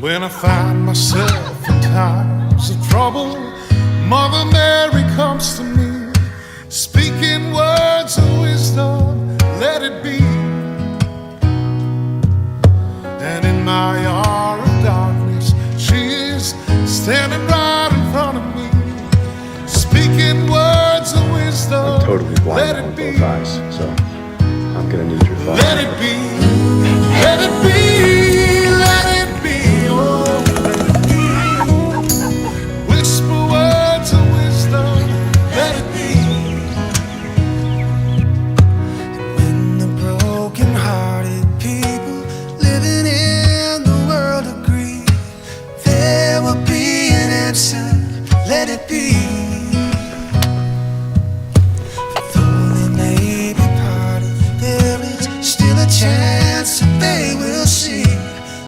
When I find myself in times of trouble, Mother Mary comes to me, speaking words of wisdom, let it be. And in my hour of darkness, she is standing right in front of me, speaking words of wisdom. I'm totally blind let on it be. both eyes, so I'm gonna need your thoughts. Let it be.